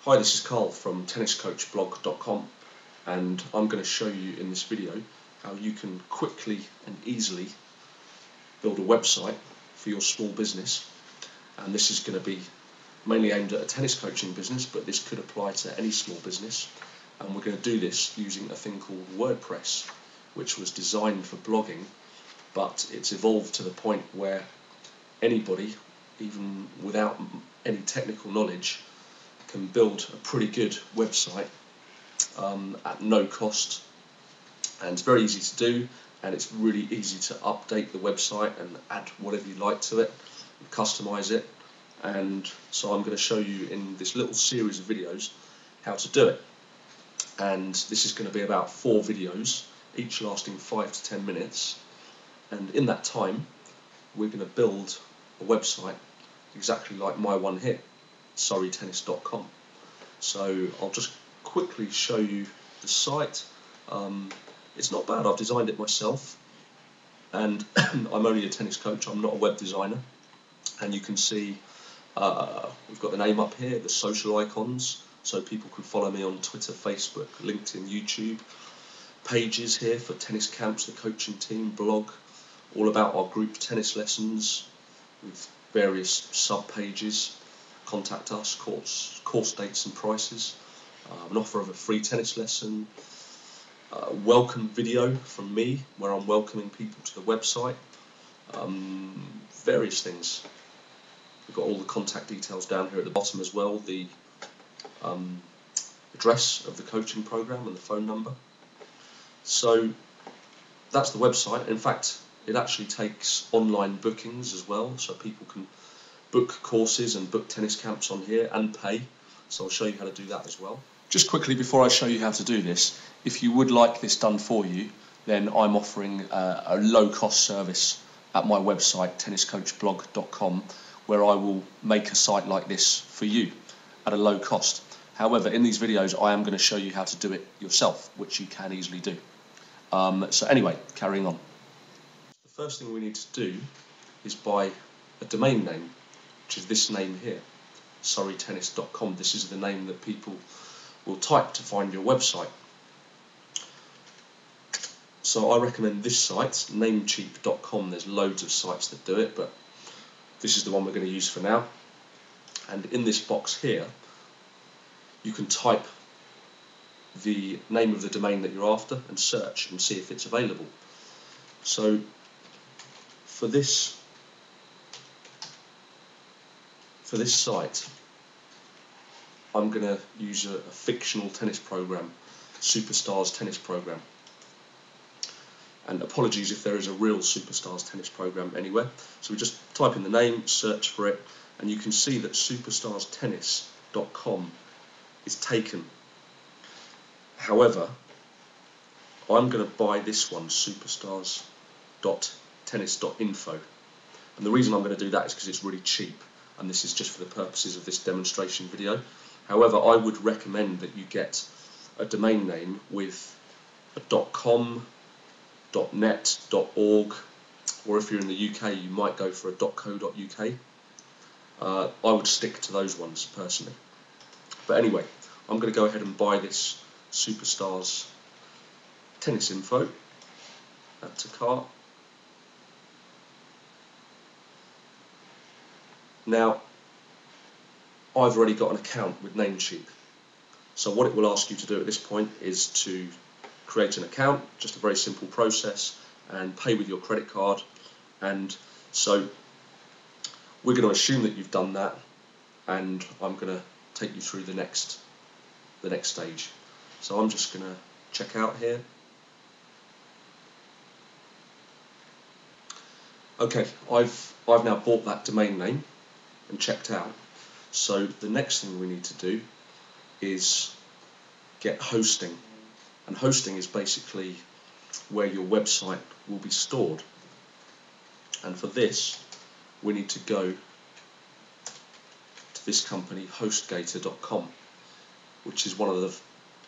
Hi, this is Carl from tenniscoachblog.com, and I'm going to show you in this video how you can quickly and easily build a website for your small business. And this is going to be mainly aimed at a tennis coaching business, but this could apply to any small business. And we're going to do this using a thing called WordPress, which was designed for blogging, but it's evolved to the point where anybody, even without any technical knowledge, can build a pretty good website at no cost, and it's very easy to do, and it's really easy to update the website and add whatever you like to it and customize it. And so I'm going to show you in this little series of videos how to do it, and this is going to be about 4 videos, each lasting 5 to 10 minutes, and in that time we're going to build a website exactly like my one here, surreytennis.com. So I'll just quickly show you the site. It's not bad, I've designed it myself, and I'm only a tennis coach, I'm not a web designer. And you can see we've got the name up here, the social icons, so people can follow me on Twitter, Facebook, LinkedIn, YouTube. Pages here for tennis camps, the coaching team, blog, all about our group tennis lessons with various sub-pages. Contact us, course dates and prices, an offer of a free tennis lesson, a welcome video from me where I'm welcoming people to the website, various things. We've got all the contact details down here at the bottom as well, the address of the coaching program and the phone number. So that's the website. In fact, it actually takes online bookings as well, so people can book courses and book tennis camps on here and pay. So I'll show you how to do that as well. Just quickly before I show you how to do this, if you would like this done for you, then I'm offering a low-cost service at my website, tenniscoachblog.com, where I will make a site like this for you at a low cost. However, in these videos I am going to show you how to do it yourself, which you can easily do. So anyway, carrying on. The first thing we need to do is buy a domain name, which is this name here, surreytennis.com. This is the name that people will type to find your website. So I recommend this site, namecheap.com. There's loads of sites that do it, but this is the one we're going to use for now. And in this box here, you can type the name of the domain that you're after and search and see if it's available. So for this site, I'm going to use a fictional tennis program, Superstars tennis program. And apologies if there is a real Superstars tennis program anywhere. So we just type in the name, search for it, and you can see that superstarstennis.com is taken. However, I'm going to buy this one, superstars.tennis.info. And the reason I'm going to do that is because it's really cheap, and this is just for the purposes of this demonstration video. However, I would recommend that you get a domain name with a .com, .net, .org, or if you're in the UK you might go for a .co.uk. I would stick to those ones personally. But anyway, I'm going to go ahead and buy this Superstars Tennis Info. Add to cart. Now, I've already got an account with Namecheap. So what it will ask you to do at this point is to create an account, just a very simple process, and pay with your credit card. And so we're going to assume that you've done that, and I'm going to take you through the next stage. So I'm just going to check out here. Okay, I've now bought that domain name and checked out. So the next thing we need to do is get hosting, and hosting is basically where your website will be stored. And for this we need to go to this company, hostgator.com, which is one of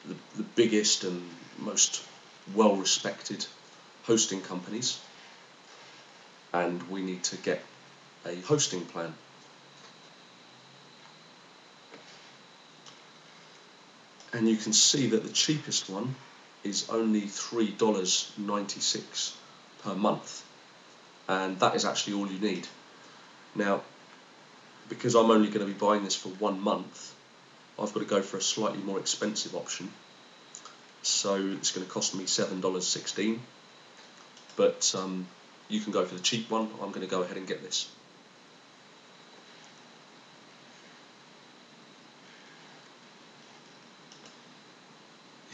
the biggest and most well respected hosting companies, and we need to get a hosting plan. and you can see that the cheapest one is only $3.96 per month, and that is actually all you need. Now, because I'm only going to be buying this for 1 month, I've got to go for a slightly more expensive option, so it's going to cost me $7.16, but you can go for the cheap one. I'm going to go ahead and get this.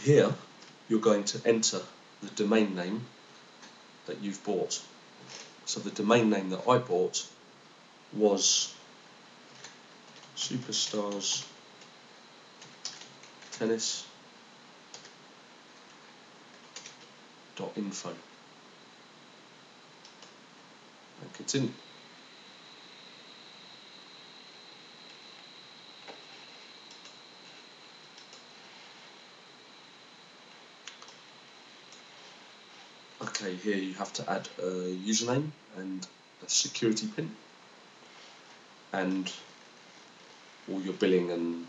Here you're going to enter the domain name that you've bought. So the domain name that I bought was superstarstennis.info, and continue. Okay, here you have to add a username and a security pin and all your billing and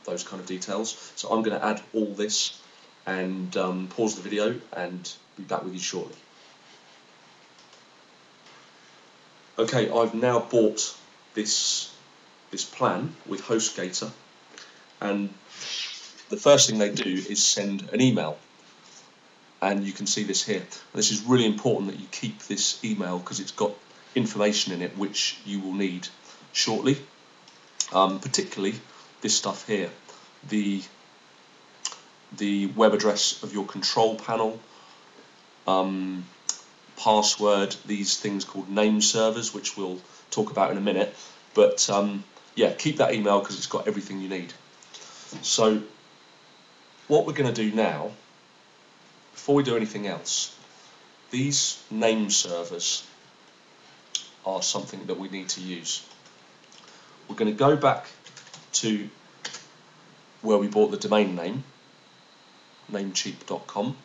those kind of details. So I'm going to add all this and pause the video and be back with you shortly. Okay, I've now bought this plan with HostGator, and the first thing they do is send an email, and you can see this here. This is really important that you keep this email because it's got information in it which you will need shortly, particularly this stuff here, the web address of your control panel, password, these things called name servers, which we'll talk about in a minute, but yeah, keep that email because it's got everything you need. So what we're going to do now, before we do anything else, these name servers are something that we need to use. We're going to go back to where we bought the domain name, namecheap.com,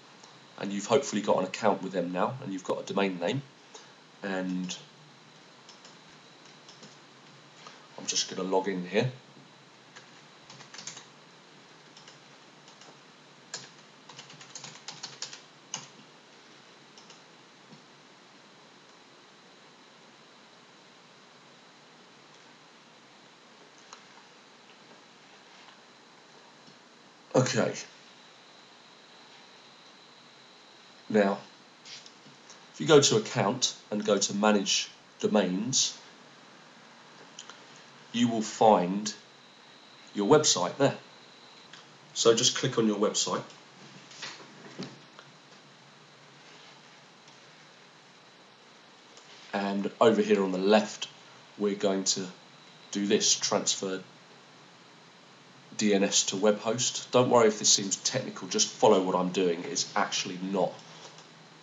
and you've hopefully got an account with them now, and you've got a domain name, and I'm just going to log in here. Okay, now if you go to account and go to manage domains, you will find your website there. So just click on your website, and over here on the left we're going to do this, transfer DNS to web host. Don't worry if this seems technical, just follow what I'm doing. It's actually not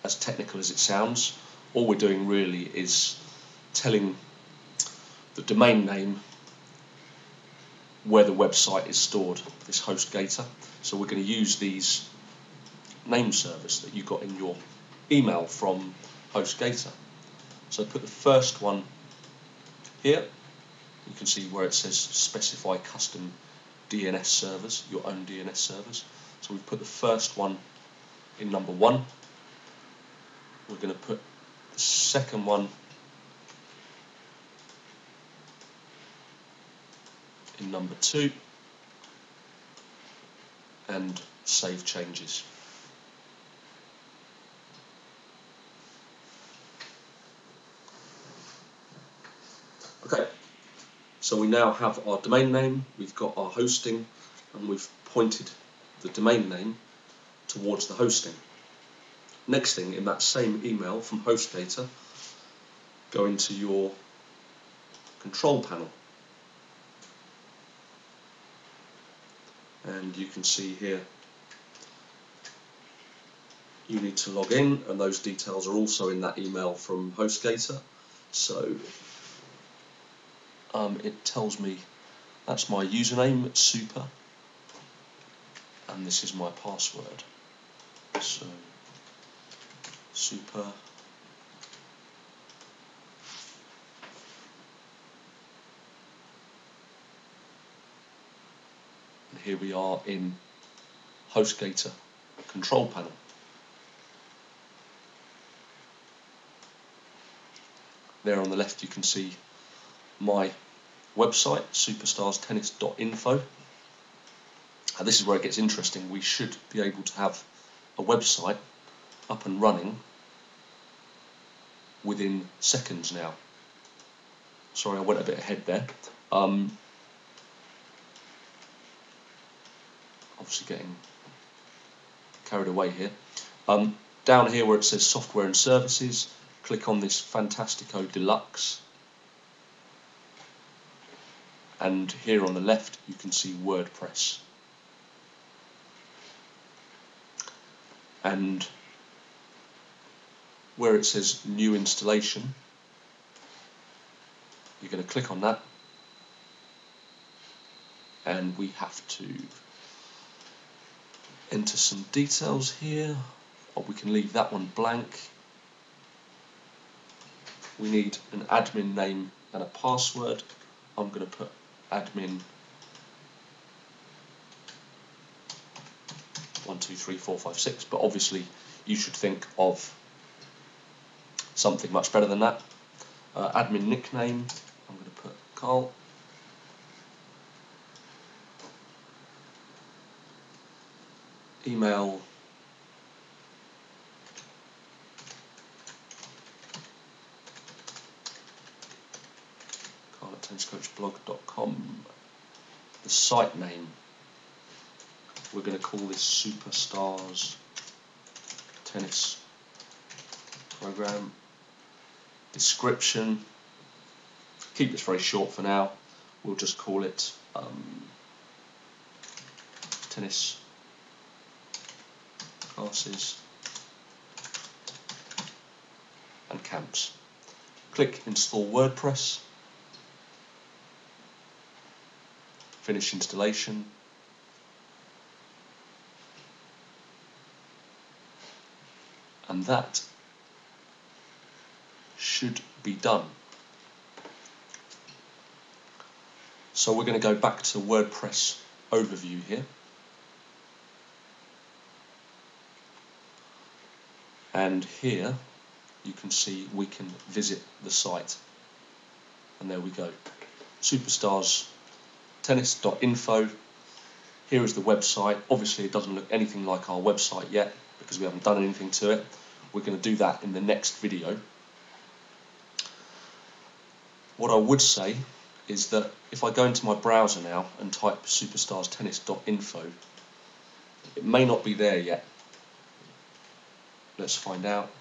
as technical as it sounds. All we're doing really is telling the domain name where the website is stored, this HostGator. So we're going to use these name servers that you got in your email from HostGator. So put the first one here. You can see where it says specify custom DNS servers, your own DNS servers. So we've put the first one in number 1. We're going to put the second one in number 2 and save changes. Okay, so we now have our domain name, we've got our hosting, and we've pointed the domain name towards the hosting. Next thing, in that same email from HostGator, go into your control panel, and you can see here you need to log in, and those details are also in that email from HostGator. So it tells me that's my username, super, and this is my password. So super, and here we are in HostGator control panel. There on the left you can see my website, superstarstennis.info. And this is where it gets interesting. We should be able to have a website up and running within seconds now. Sorry, I went a bit ahead there. Obviously getting carried away here. Down here where it says software and services, click on this Fantastico Deluxe, and here on the left you can see WordPress, and where it says new installation, you're going to click on that, and we have to enter some details here, or we can leave that one blank. We need an admin name and a password. I'm going to put admin 123456, but obviously you should think of something much better than that. Admin nickname, I'm going to put Carl. Email carl@tenniscoachblog.com. The site name, we're going to call this Superstars Tennis Program. Description, keep this very short for now. We'll just call it tennis classes and camps. Click install WordPress. Finish installation. And that should be done. So we're going to go back to WordPress overview here. And here you can see we can visit the site. And there we go. Superstarstennis.info. Here is the website. Obviously it doesn't look anything like our website yet because we haven't done anything to it. We're going to do that in the next video. What I would say is that if I go into my browser now and type superstarstennis.info, it may not be there yet. Let's find out.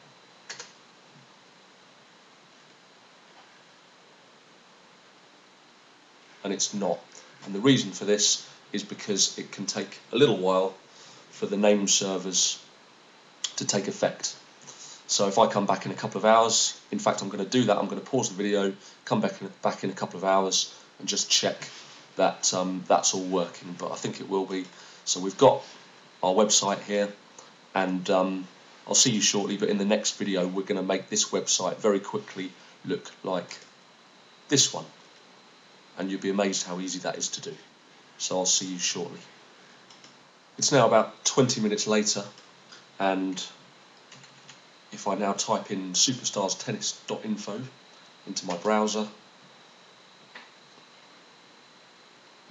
And it's not. And the reason for this is because it can take a little while for the name servers to take effect. So if I come back in a couple of hours, in fact I'm going to do that, I'm going to pause the video, come back in a couple of hours and just check that that's all working, but I think it will be. So we've got our website here, and I'll see you shortly, but in the next video we're going to make this website very quickly look like this one, and you'll be amazed how easy that is to do. So I'll see you shortly. It's now about 20 minutes later, and if I now type in superstarstennis.info into my browser,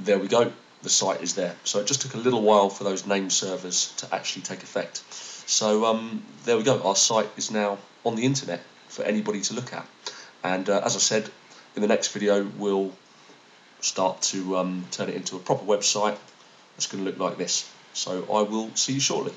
there we go, the site is there. So it just took a little while for those name servers to actually take effect. So there we go, our site is now on the internet for anybody to look at. And as I said, in the next video we'll start to turn it into a proper website that's going to look like this. So I will see you shortly.